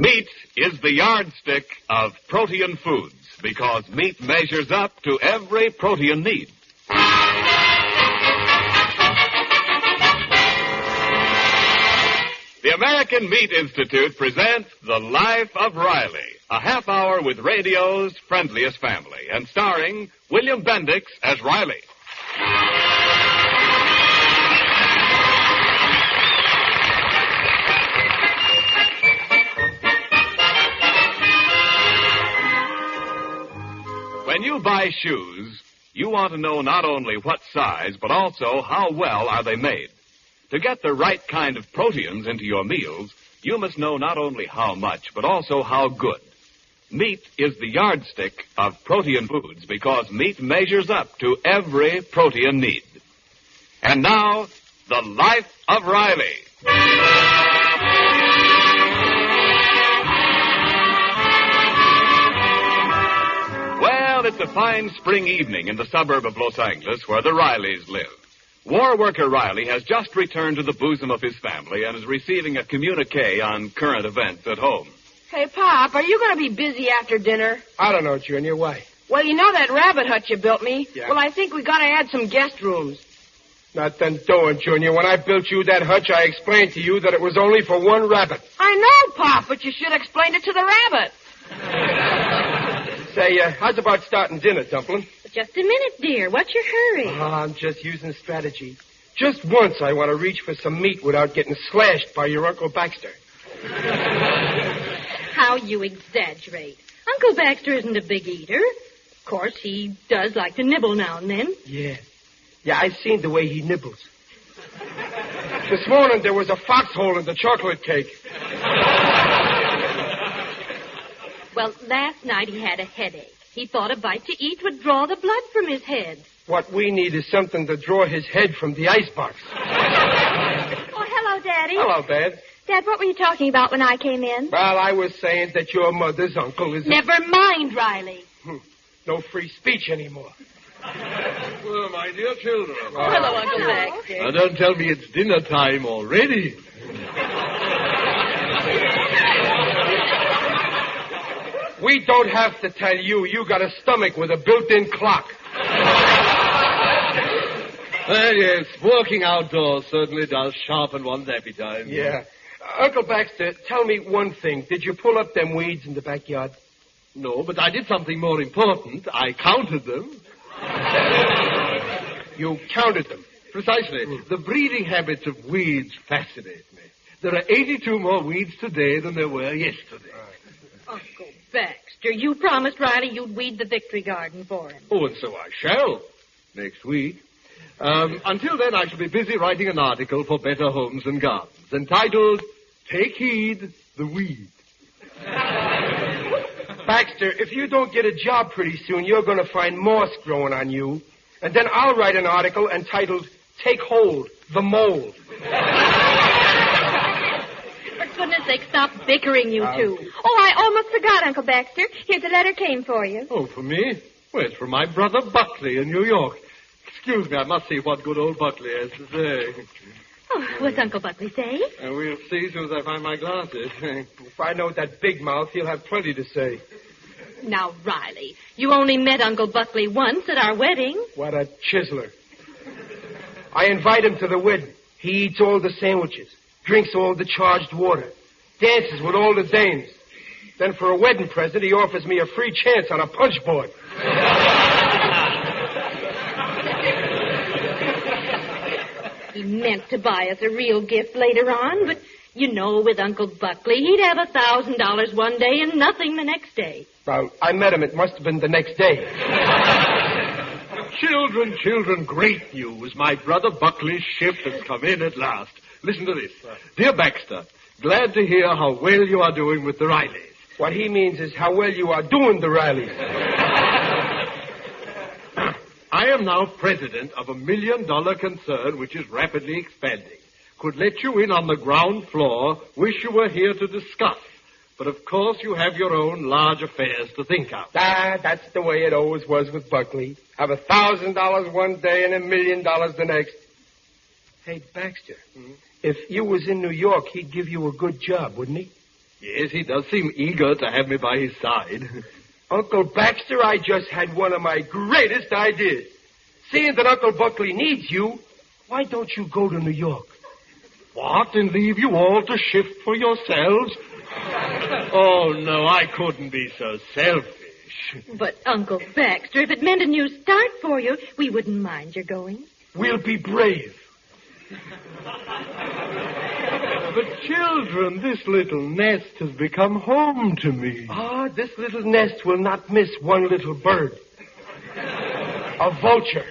Meat is the yardstick of protein foods because meat measures up to every protein need. The American Meat Institute presents The Life of Riley, a half hour with radio's friendliest family, and starring William Bendix as Riley. When you buy shoes, you want to know not only what size, but also how well are they made. To get the right kind of proteins into your meals, you must know not only how much, but also how good. Meat is the yardstick of protein foods because meat measures up to every protein need. And now, The Life of Riley. Well, it's a fine spring evening in the suburb of Los Angeles where the Rileys live. War worker Riley has just returned to the bosom of his family and is receiving a communique on current events at home. Hey, Pop, are you going to be busy after dinner? I don't know, Junior. Why? Well, you know that rabbit hut you built me? Yeah. Well, I think we got to add some guest rooms. Nothing doing, Junior. When I built you that hutch, I explained to you that it was only for one rabbit. I know, Pop, but you should explain it to the rabbit. Say, how's about starting dinner, Dumpling? Just a minute, dear. What's your hurry? I'm just using strategy. Just once I want to reach for some meat without getting slashed by your Uncle Baxter. How you exaggerate. Uncle Baxter isn't a big eater. Of course, he does like to nibble now and then. Yeah, I've seen the way he nibbles. This morning there was a foxhole in the chocolate cake. Well, last night he had a headache. He thought a bite to eat would draw the blood from his head. What we need is something to draw his head from the icebox. Oh, hello, Daddy. Hello, Dad. Dad, what were you talking about when I came in? Well, I was saying that your mother's uncle is... Never mind, Riley. No free speech anymore. Well, my dear children. Oh, hello, Uncle Baxter. Now, don't tell me it's dinner time already. We don't have to tell you. You got a stomach with a built-in clock. Well, yes, working outdoors certainly does sharpen one's appetite. Yeah. Uncle Baxter, tell me one thing. Did you pull up them weeds in the backyard? No, but I did something more important. I counted them. You counted them? Precisely. The breeding habits of weeds fascinate me. There are 82 more weeds today than there were yesterday. Uncle Baxter, you promised Riley you'd weed the Victory Garden for him. Oh, and so I shall. Next week. Until then, I shall be busy writing an article for Better Homes and Gardens entitled, Take Heed, the Weed. Baxter, if you don't get a job pretty soon, you're going to find moss growing on you. And then I'll write an article entitled, Take Hold, the Mold. For goodness sake, stop bickering, you two. Oh, I almost forgot, Uncle Baxter. Here, the letter came for you. Oh, for me? Well, it's from my brother Buckley in New York. Excuse me, I must see what good old Buckley has to say. Oh, what's Uncle Buckley say? We'll see as soon as I find my glasses. If I know that big mouth, he'll have plenty to say. Now, Riley, you only met Uncle Buckley once at our wedding. What a chiseler. I invite him to the wedding. He eats all the sandwiches, drinks all the charged water, dances with all the dames. Then for a wedding present, he offers me a free chance on a punch board. He meant to buy us a real gift later on, but, you know, with Uncle Buckley, he'd have $1,000 one day and nothing the next day. Well, I met him. It must have been the next day. Children, great news. My brother Buckley's ship has come in at last. Listen to this. Dear Baxter, glad to hear how well you are doing with the Rileys. What he means is how well you are doing the Rileys. I am now president of $1 million concern which is rapidly expanding. Could let you in on the ground floor. Wish you were here to discuss. But of course you have your own large affairs to think of. That's the way it always was with Buckley. Have $1,000 one day and $1 million the next. Hey, Baxter, if you was in New York, he'd give you a good job, wouldn't he? Yes, he does seem eager to have me by his side. Uncle Baxter, I just had one of my greatest ideas. Seeing that Uncle Buckley needs you, why don't you go to New York? What, and leave you all to shift for yourselves? Oh, no, I couldn't be so selfish. But, Uncle Baxter, if it meant a new start for you, we wouldn't mind your going. We'll be brave. But, children, this little nest has become home to me. This little nest will not miss one little bird. A vulture.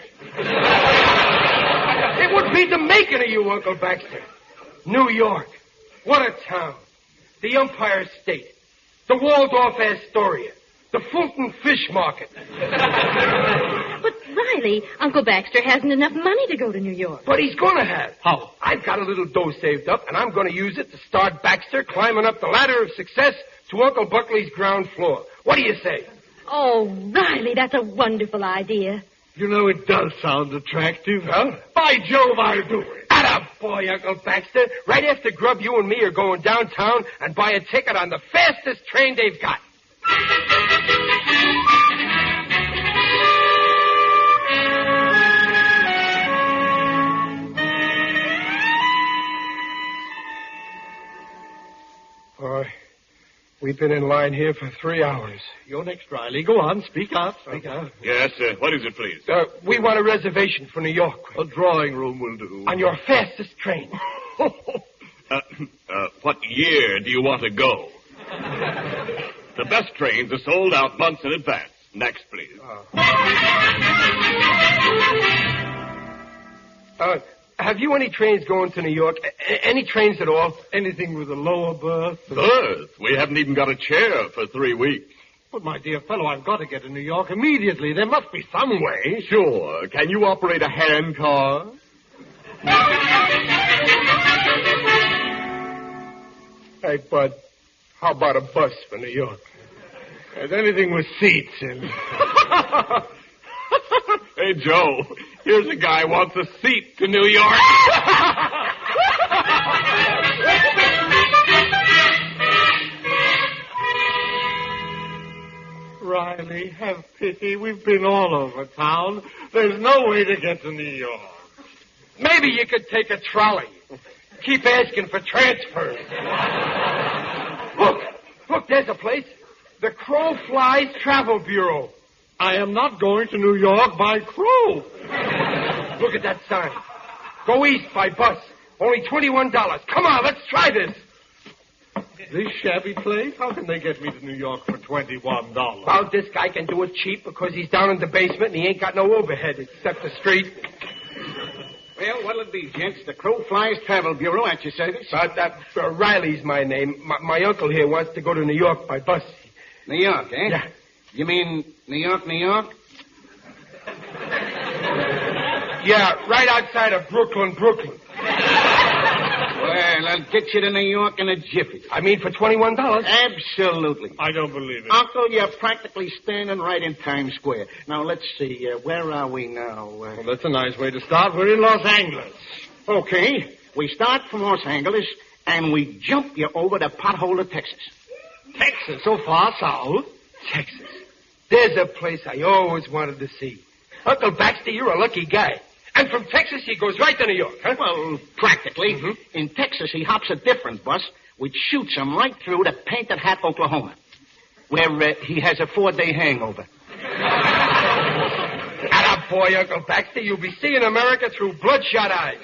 It would be the making of you, Uncle Baxter. New York. What a town. The Empire State. The Waldorf Astoria. The Fulton Fish Market. But, Riley, Uncle Baxter hasn't enough money to go to New York. But he's going to have. How? I've got a little dough saved up, and I'm going to use it to start Baxter climbing up the ladder of success to Uncle Buckley's ground floor. What do you say? Oh, Riley, that's a wonderful idea. You know, it does sound attractive. Huh? By Jove, I'll do it. Attaboy, Uncle Baxter. Right after Grub, you and me are going downtown and buy a ticket on the fastest train they've got. We've been in line here for 3 hours. You're next, Riley. Go on, speak up. Speak up. Yes, what is it, please? We want a reservation for New York. A drawing room will do. On your fastest train. What year do you want to go? The best trains are sold out months in advance. Next, please. Have you any trains going to New York? Any trains at all? Anything with a lower berth? Berth? We haven't even got a chair for 3 weeks. But, my dear fellow, I've got to get to New York immediately. There must be some way. Sure. Can you operate a hand car? Hey, Bud, how about a bus for New York? There's anything with seats in. Hey, Joe, here's a guy who wants a seat to New York. Riley, have pity. We've been all over town. There's no way to get to New York. Maybe you could take a trolley. Keep asking for transfers. Look, there's a place. The Crow Flies Travel Bureau. I am not going to New York by crow. Look at that sign. Go east by bus. Only $21. Come on, let's try this. This shabby place? How can they get me to New York for $21? Well, this guy can do it cheap because he's down in the basement and he ain't got no overhead except the street. Well, what'll it be, gents? The Crow Flies Travel Bureau at your service? Riley's my name. My uncle here wants to go to New York by bus. New York, eh? Yeah. You mean New York, New York? Yeah, right outside of Brooklyn. Well, I'll get you to New York in a jiffy. I mean for $21? Absolutely. I don't believe it. Uncle, you're practically standing right in Times Square. Now, let's see. Where are we now? Well, that's a nice way to start. We're in Los Angeles. Okay. We start from Los Angeles, and we jump you over to Pothole, Texas. Texas, so far south. Texas. There's a place I always wanted to see. Uncle Baxter, you're a lucky guy. And from Texas, he goes right to New York, huh? Well, practically. Mm-hmm. In Texas, he hops a different bus, which shoots him right through to Painted Hat, Oklahoma, where he has a 4-day hangover. Attaboy, Uncle Baxter. You'll be seeing America through bloodshot eyes.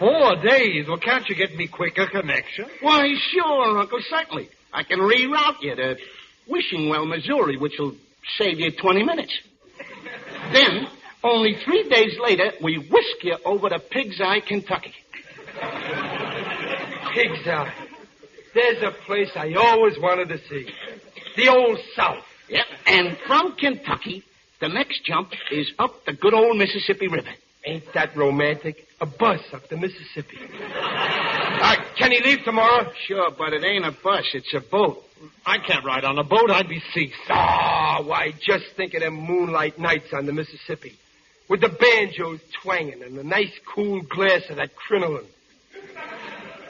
4 days? Well, can't you get me quicker connection? Why, sure, Uncle, certainly. I can reroute you to Wishing Well, Missouri, which will save you 20 minutes. Then, only 3 days later, we whisk you over to Pig's Eye, Kentucky. Pig's Eye. There's a place I always wanted to see. The Old South. Yep, and from Kentucky, the next jump is up the good old Mississippi River. Ain't that romantic? A bus up the Mississippi. Can he leave tomorrow? Sure, but it ain't a bus. It's a boat. I can't ride on a boat. I'd be seasick. Why, just think of them moonlight nights on the Mississippi. With the banjos twanging and the nice cool glass of that crinoline.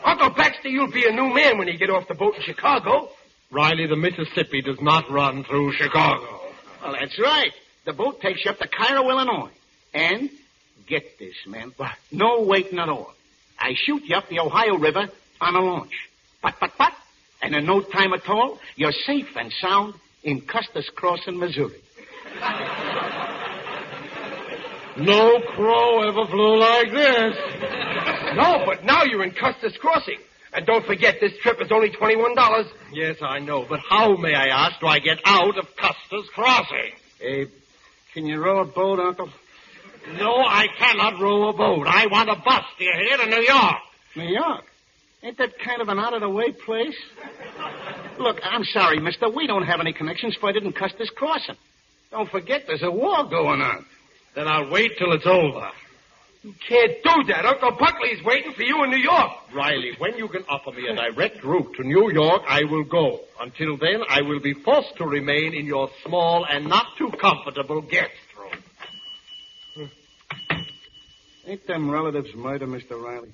Uncle Baxter, you'll be a new man when you get off the boat in Chicago. Riley, the Mississippi does not run through Chicago. Well, that's right. The boat takes you up to Cairo, Illinois. And, get this, man. What? No waiting at all. I shoot you up the Ohio River on a launch. But. And in no time at all, you're safe and sound in Custer's Crossing, Missouri. No crow ever flew like this. No, but now you're in Custer's Crossing. And don't forget, this trip is only $21. Yes, I know, but how, may I ask, do I get out of Custer's Crossing? Hey, can you row a boat, Uncle? No, I cannot row a boat. I want a bus, do you hear, to New York. New York? Ain't that kind of an out-of-the-way place? Look, I'm sorry, mister. We don't have any connections for it in Custer's Crossing. Don't forget, there's a war going on. Then I'll wait till it's over. You can't do that. Uncle Buckley's waiting for you in New York. Riley, when you can offer me a direct route to New York, I will go. Until then, I will be forced to remain in your small and not too comfortable guest room. Ain't them relatives murder, Mr. Riley?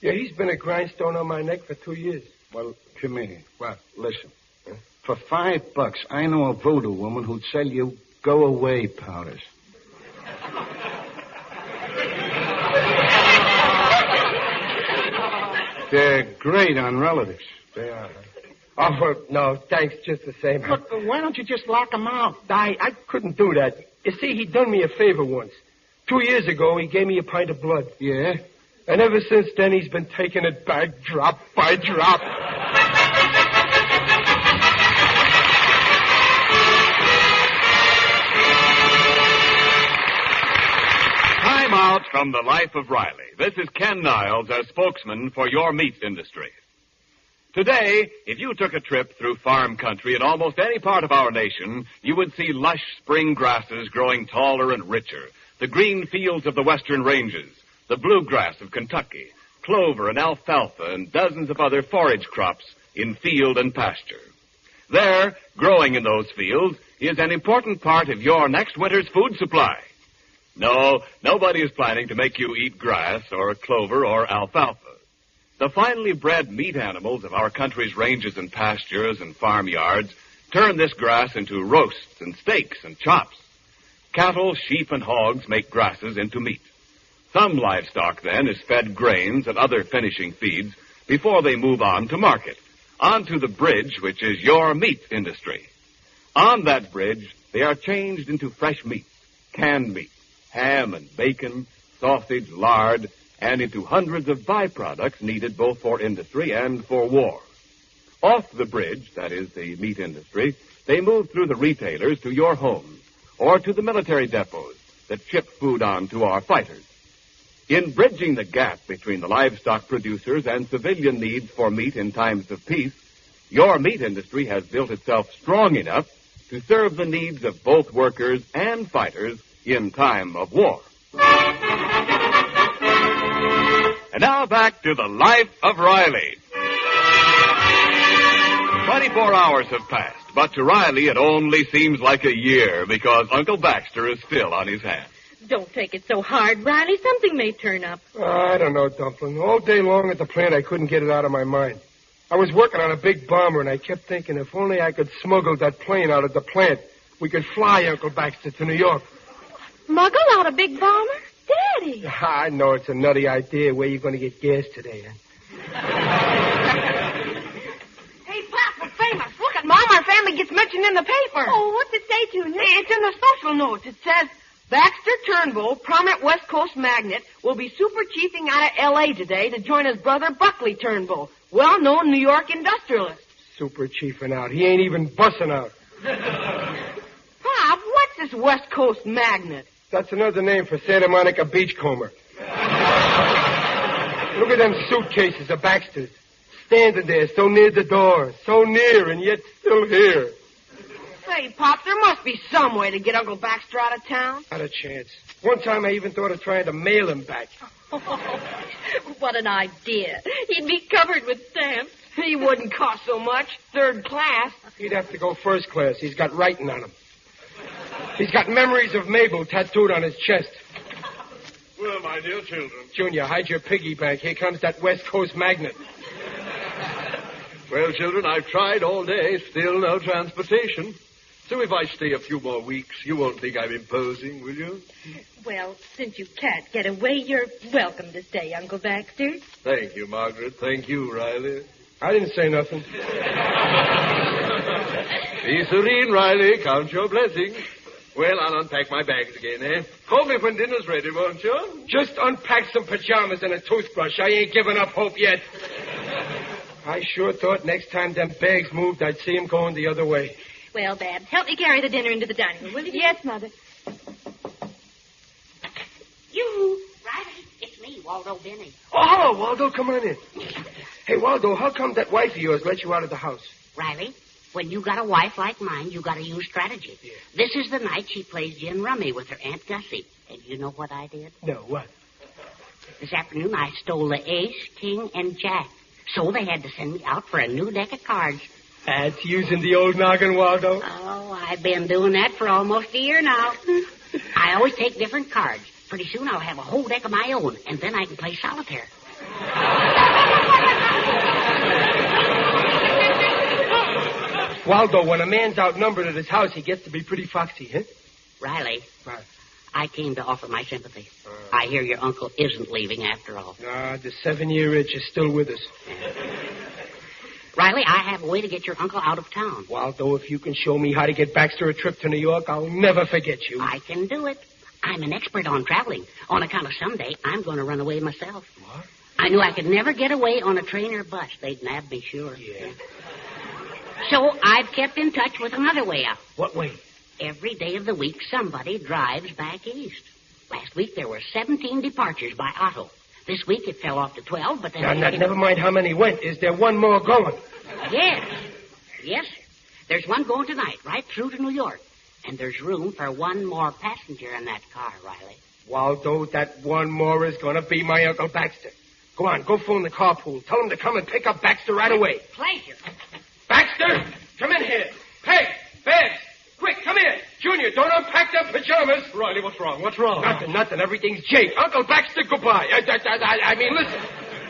Yeah, he's been a grindstone on my neck for 2 years. Well, come here. What? Listen. For $5, I know a voodoo woman who'd sell you go-away powders. They're great on relatives. They are. Oh, well, no, thanks just the same. Look, why don't you just lock them out? I couldn't do that. You see, he done me a favor once. 2 years ago, he gave me a pint of blood. Yeah? And ever since then, he's been taking it back drop by drop. Time out from the life of Riley. This is Ken Niles as spokesman for your meat industry. Today, if you took a trip through farm country in almost any part of our nation, you would see lush spring grasses growing taller and richer, the green fields of the western ranges, the bluegrass of Kentucky, clover and alfalfa, and dozens of other forage crops in field and pasture. There, growing in those fields, is an important part of your next winter's food supply. No, nobody is planning to make you eat grass or clover or alfalfa. The finely bred meat animals of our country's ranges and pastures and farmyards turn this grass into roasts and steaks and chops. Cattle, sheep, and hogs make grasses into meat. Some livestock, then, is fed grains and other finishing feeds before they move on to market, onto the bridge, which is your meat industry. On that bridge, they are changed into fresh meat, canned meat, ham and bacon, sausage, lard, and into hundreds of byproducts needed both for industry and for war. Off the bridge, that is the meat industry, they move through the retailers to your homes or to the military depots that ship food on to our fighters. In bridging the gap between the livestock producers and civilian needs for meat in times of peace, your meat industry has built itself strong enough to serve the needs of both workers and fighters in time of war. And now back to the life of Riley. 24 hours have passed, but to Riley it only seems like a year because Uncle Baxter is still on his hands. Don't take it so hard, Riley. Something may turn up. I don't know, Dumpling. All day long at the plant, I couldn't get it out of my mind. I was working on a big bomber, and I kept thinking if only I could smuggle that plane out of the plant, we could fly Uncle Baxter to New York. Smuggle out a big bomber? Daddy! I know it's a nutty idea. Where you going to get gas today, huh? Hey, Pop, we're famous. Look at Mom. Our family gets mentioned in the paper. Oh, what's it say, Junior? It's in the social notes. It says, Baxter Turnbull, prominent West Coast magnate, will be super chiefing out of L.A. today to join his brother Buckley Turnbull, well-known New York industrialist. Super chiefing out. He ain't even bussing out. Pop, what's this West Coast magnate? That's another name for Santa Monica beachcomber. Look at them suitcases of Baxter's. Standing there so near the door. So near and yet still here. Say, Pop, there must be some way to get Uncle Baxter out of town. Not a chance. One time I even thought of trying to mail him back. What an idea. He'd be covered with stamps. He wouldn't cost so much. 3rd class. He'd have to go 1st class. He's got writing on him. He's got memories of Mabel tattooed on his chest. Well, my dear children. Junior, hide your piggy bank. Here comes that West Coast magnet. Well, children, I've tried all day. Still no transportation. So if I stay a few more weeks, you won't think I'm imposing, will you? Well, since you can't get away, you're welcome to stay, Uncle Baxter. Thank you, Margaret. Thank you, Riley. I didn't say nothing. Be serene, Riley. Count your blessings. Well, I'll unpack my bags again, eh? Call me when dinner's ready, won't you? Just unpack some pajamas and a toothbrush. I ain't given up hope yet. I sure thought next time them bags moved, I'd see 'em going the other way. Well, Babs, help me carry the dinner into the dining room, will you? Yes, Mother. You, Riley, it's me, Waldo Benny. Oh, hello, Waldo. Come on in. Hey, Waldo, how come that wife of yours let you out of the house? Riley, when you got a wife like mine, you got to use strategy. Yeah. This is the night she plays gin rummy with her Aunt Gussie. And you know what I did? No, what? This afternoon, I stole the ace, king, and jack. So they had to send me out for a new deck of cards. That's using the old noggin, Waldo. Oh, I've been doing that for almost a year now. I always take different cards. Pretty soon I'll have a whole deck of my own, and then I can play solitaire. Waldo, when a man's outnumbered at his house, he gets to be pretty foxy, huh? Riley, What? I came to offer my sympathy. I hear your uncle isn't leaving after all. Nah, the 7-year itch is still with us. Riley, I have a way to get your uncle out of town. Waldo, if you can show me how to get Baxter a trip to New York, I'll never forget you. I can do it. I'm an expert on traveling. On account of someday, I'm going to run away myself. What? I knew I could never get away on a train or bus. They'd nab me, sure. Yeah. So I've kept in touch with another way out. What way? Every day of the week, somebody drives back east. Last week, there were 17 departures by auto. This week, it fell off to 12, but then... Now, never mind how many went. Is there one more going? Yes. Yes, sir. There's one going tonight, right through to New York. And there's room for one more passenger in that car, Riley. Waldo, that one more is going to be my Uncle Baxter. Go on, go phone the carpool. Tell him to come and pick up Baxter right away. Pleasure. Baxter, come in here. Peg, Babs, quick, come here. Junior, don't unpack them pajamas. Riley, what's wrong? What's wrong? Nothing. Everything's Jake. Uncle Baxter, goodbye. I mean, listen.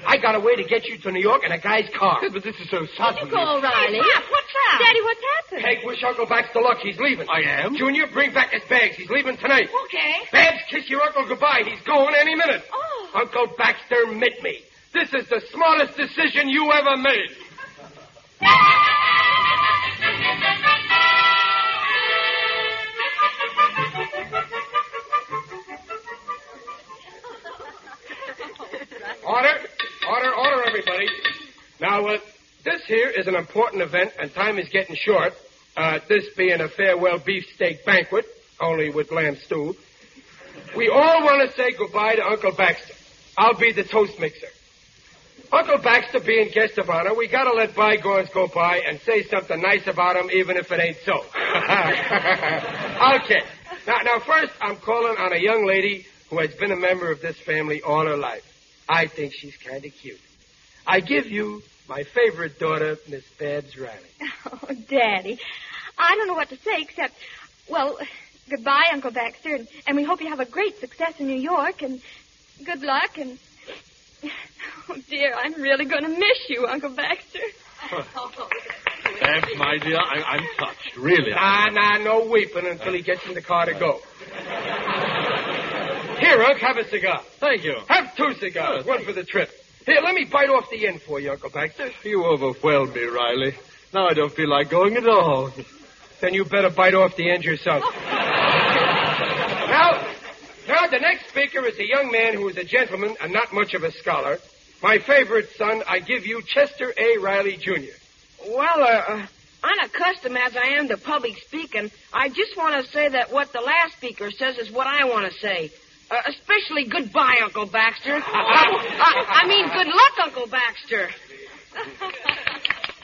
I got a way to get you to New York in a guy's car. But this is so sudden. Call Riley. Pop, what's that? Daddy, what's happened? Peg, wish Uncle Baxter luck. He's leaving. I am? Junior, bring back his bags. He's leaving tonight. Okay. Babs, kiss your uncle goodbye. He's going any minute. Oh. Uncle Baxter, meet me. This is the smartest decision you ever made. Order, everybody. Now, this here is an important event, and time is getting short. This being a farewell beefsteak banquet, only with lamb stew. We all want to say goodbye to Uncle Baxter. I'll be the toast mixer. Uncle Baxter being guest of honor, we got to let bygones go by and say something nice about him, even if it ain't so. Okay. Now, first, I'm calling on a young lady who has been a member of this family all her life. I think she's kind of cute. I give you my favorite daughter, Miss Babs Riley. Oh, Daddy, I don't know what to say except, well, goodbye, Uncle Baxter, and we hope you have a great success in New York, and good luck, and... Oh, dear, I'm really going to miss you, Uncle Baxter. Babs, my dear, I'm touched, really. No weeping until he gets in the car to go. Here, Unc, have a cigar. Thank you. Have 2 cigars, one for the trip. Here, let me bite off the end for you, Uncle Baxter. You overwhelm me, Riley. Now I don't feel like going at all. Then you better bite off the end yourself. Now, the next speaker is a young man who is a gentleman and not much of a scholar. My favorite son, I give you Chester A. Riley, Jr. Well, unaccustomed as I am to public speaking, I just want to say that what the last speaker says is what I want to say. Especially goodbye, Uncle Baxter. I mean, good luck, Uncle Baxter.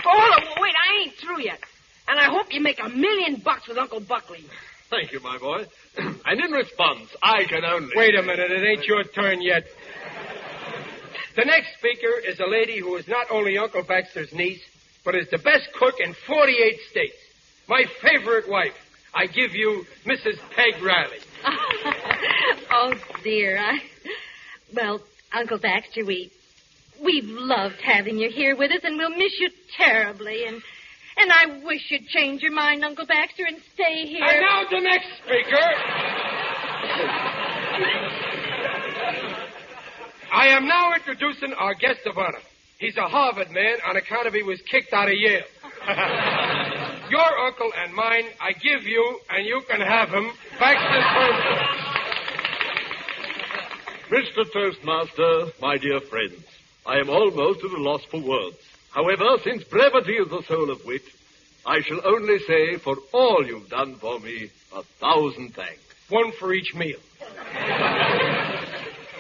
Oh, wait, I ain't through yet. And I hope you make $1 million with Uncle Buckley. Thank you, my boy. And in response, I can only... Wait a minute, it ain't your turn yet. The next speaker is a lady who is not only Uncle Baxter's niece, but is the best cook in 48 states. My favorite wife. I give you Mrs. Peg Riley. Oh, dear, Well, Uncle Baxter, we've loved having you here with us, and we'll miss you terribly. And I wish you'd change your mind, Uncle Baxter, and stay here. And now the next speaker. I am now introducing our guest of honor. He's a Harvard man on account of he was kicked out of Yale. Your uncle and mine, I give you, and you can have him, Baxter Turnbull. Mr. Toastmaster, my dear friends, I am almost at a loss for words. However, since brevity is the soul of wit, I shall only say, for all you've done for me, 1,000 thanks. One for each meal.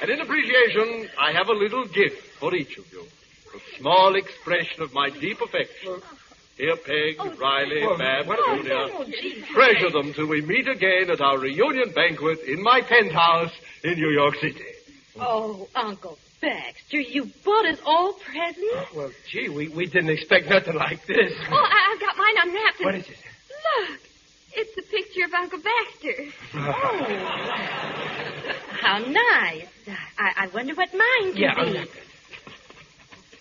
And in appreciation, I have a little gift for each of you. A small expression of my deep affection. Here, Peg, Riley, Mab, Julia. Treasure them till we meet again at our reunion banquet in my penthouse in New York City. Oh, Uncle Baxter, you bought us all presents? Well, gee, we didn't expect nothing like this. Oh, I've got mine unwrapped. What is it? Look, it's a picture of Uncle Baxter. Oh, how nice. I wonder what mine can be. Unwrap it.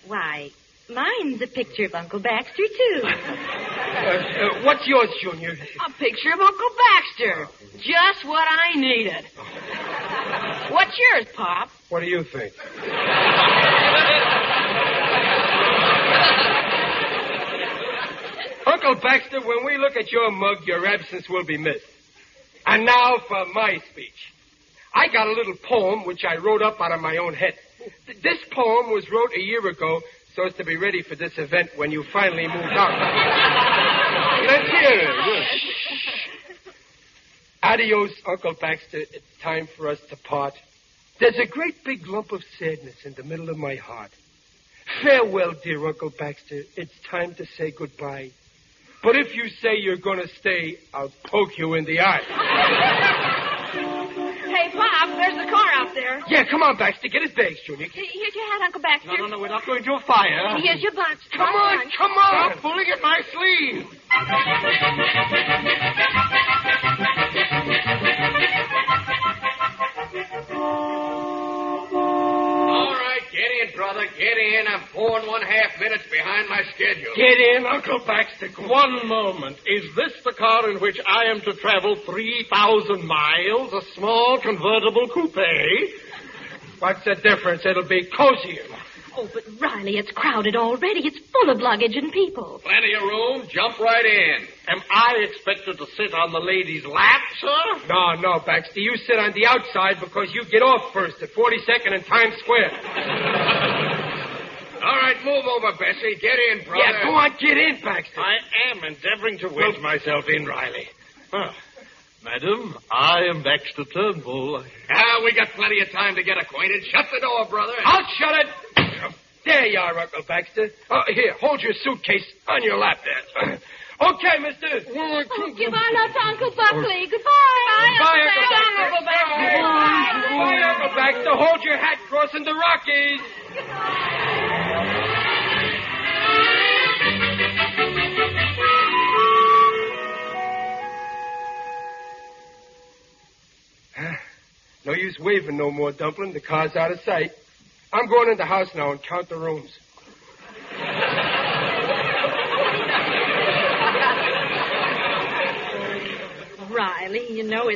Why, mine's a picture of Uncle Baxter, too. What's yours, Junior? A picture of Uncle Baxter. Just what I needed. What's yours, Pop? What do you think? Uncle Baxter, when we look at your mug, your absence will be missed. And now for my speech. I got a little poem which I wrote up out of my own head. This poem was wrote a year ago so as to be ready for this event when you finally moved out. Let's hear it. Adios, Uncle Baxter. It's time for us to part. There's a great big lump of sadness in the middle of my heart. Farewell, dear Uncle Baxter. It's time to say goodbye. But if you say you're going to stay, I'll poke you in the eye. Hey, Pop, there's the car out there. Yeah, come on, Baxter. Get his bags, Junior. Here's your hat, Uncle Baxter. No, we're not going to a fire. And here's your bunch. Come on. Stop pulling at my sleeve. All right, get in, brother. Get in. I'm 4.5 minutes behind my schedule. Get in, Uncle Baxter. One moment. Is this the car in which I am to travel 3,000 miles? A small convertible coupe? What's the difference? It'll be cozier. Oh, but Riley, it's crowded already. It's full of luggage and people. Plenty of room. Jump right in. Am I expected to sit on the lady's lap, sir? No, Baxter. You sit on the outside because you get off first at 42nd and Times Square. All right, move over, Bessie. Get in, brother. Yeah, go on, get in, Baxter. I am endeavoring to wedge myself in, Riley. Madam, I am Baxter Turnbull. We got plenty of time to get acquainted. Shut the door, brother. I'll shut it. There you are, Uncle Baxter. Here, hold your suitcase on your lap there. Okay, mister. Oh, give our love to Uncle Buckley. Goodbye. Bye, Uncle Baxter. Bye, Uncle Baxter. Hold your hat crossing the Rockies. No use waving no more, Dumpling. The car's out of sight. I'm going in the house now and count the rooms. Riley, you know,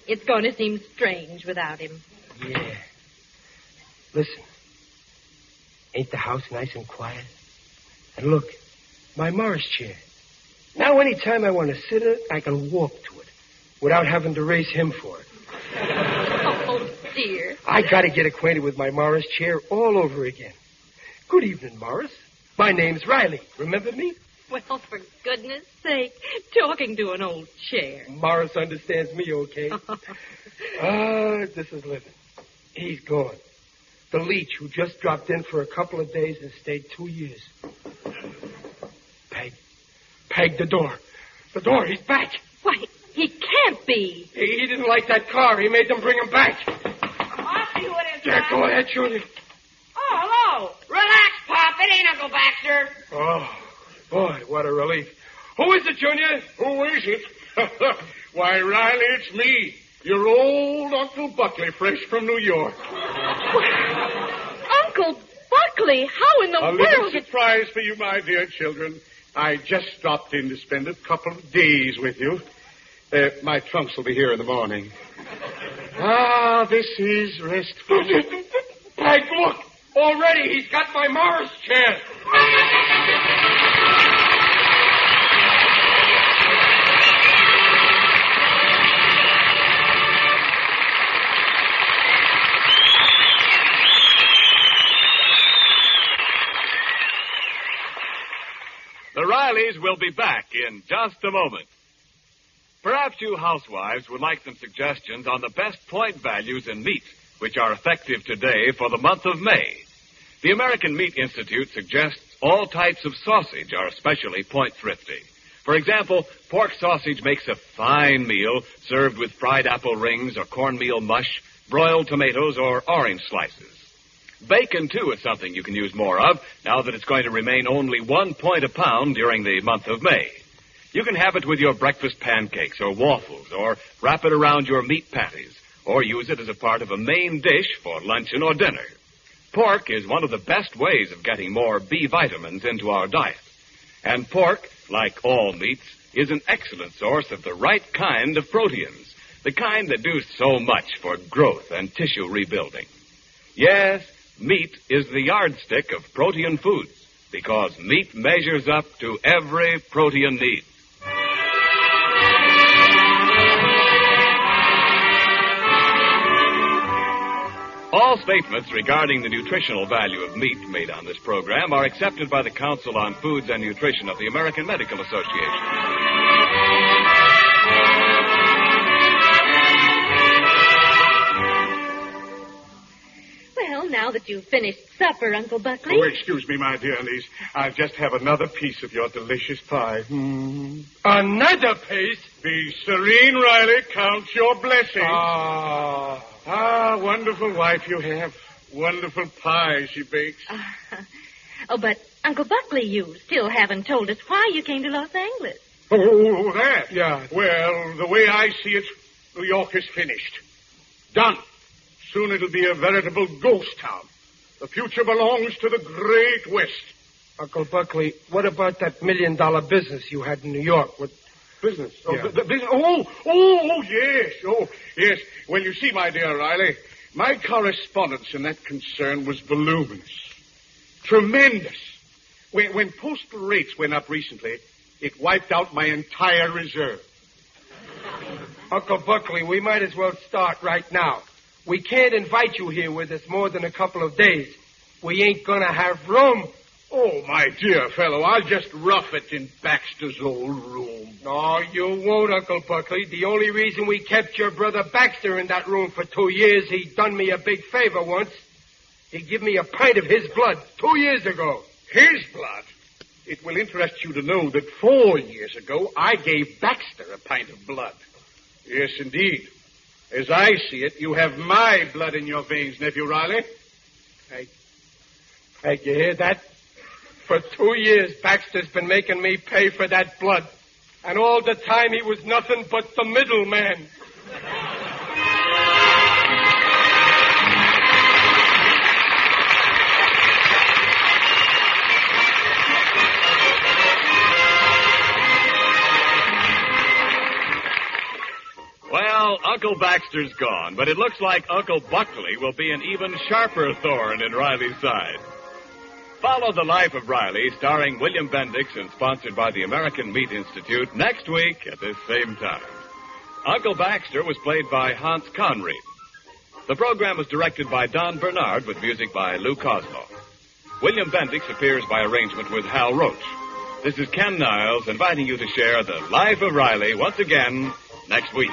it's going to seem strange without him. Yeah. Listen. Ain't the house nice and quiet? And look, my Morris chair. Now any time I want to sit in it, I can walk to it without having to race him for it. Oh, dear. I got to get acquainted with my Morris chair all over again. Good evening, Morris. My name's Riley. Remember me? Well, for goodness sake, talking to an old chair. Morris understands me, okay? This is living. He's gone. The leech who just dropped in for a couple of days and stayed 2 years. Peg, the door. The door, he's back. Why, he can't be. He didn't like that car. He made them bring him back. I'll see who it is. Yeah, go ahead, Junior. Oh, hello. Relax, Pop. It ain't Uncle Baxter. Oh, boy, what a relief. Who is it, Junior? Who is it? Why, Riley, it's me. Your old Uncle Buckley, fresh from New York. Uncle Buckley, how in the A world... little surprise for you, my dear children. I just stopped in to spend a couple of days with you. My trunks will be here in the morning. Ah, this is restful. Peg, look! Already he's got my Morris chair. The Rileys will be back in just a moment. Perhaps you housewives would like some suggestions on the best point values in meat, which are effective today for the month of May. The American Meat Institute suggests all types of sausage are especially point thrifty. For example, pork sausage makes a fine meal served with fried apple rings or cornmeal mush, broiled tomatoes, or orange slices. Bacon, too, is something you can use more of now that it's going to remain only 1 point a pound during the month of May. You can have it with your breakfast pancakes or waffles, or wrap it around your meat patties, or use it as a part of a main dish for luncheon or dinner. Pork is one of the best ways of getting more B vitamins into our diet. And pork, like all meats, is an excellent source of the right kind of proteins, the kind that do so much for growth and tissue rebuilding. Yes, meat is the yardstick of protein foods, because meat measures up to every protein need. All statements regarding the nutritional value of meat made on this program are accepted by the Council on Foods and Nutrition of the American Medical Association. Well, now that you've finished supper, Uncle Buckley... Oh, excuse me, my dear Elise. I'll just have another piece of your delicious pie. Another piece? Be serene, Riley. Count your blessings. Wonderful wife you have. Wonderful pie she bakes. But, Uncle Buckley, you still haven't told us why you came to Los Angeles. Oh, that? Yeah. Well, the way I see it, New York is finished. Done. Soon it'll be a veritable ghost town. The future belongs to the Great West. Uncle Buckley, what about that $1 million business you had in New York? What business? Oh, yeah. Yes. Oh, yes. Well, you see, my dear Riley, my correspondence in that concern was voluminous. Tremendous. When postal rates went up recently, it wiped out my entire reserve. Uncle Buckley, we might as well start right now. We can't invite you here with us more than a couple of days. We ain't gonna have room. Oh, my dear fellow, I'll just rough it in Baxter's old room. No, you won't, Uncle Buckley. The only reason we kept your brother Baxter in that room for 2 years, he done me a big favor once. He give me a pint of his blood 2 years ago. His blood? It will interest you to know that 4 years ago, I gave Baxter a pint of blood. Yes, indeed. As I see it, you have my blood in your veins, nephew Riley. Hey, you hear that? For 2 years, Baxter's been making me pay for that blood. And all the time, he was nothing but the middleman. Well, Uncle Baxter's gone, but it looks like Uncle Buckley will be an even sharper thorn in Riley's side. Follow The Life of Riley, starring William Bendix and sponsored by the American Meat Institute, next week at this same time. Uncle Baxter was played by Hans Conried. The program was directed by Don Bernard with music by Lou Cosmo. William Bendix appears by arrangement with Hal Roach. This is Ken Niles inviting you to share The Life of Riley once again next week.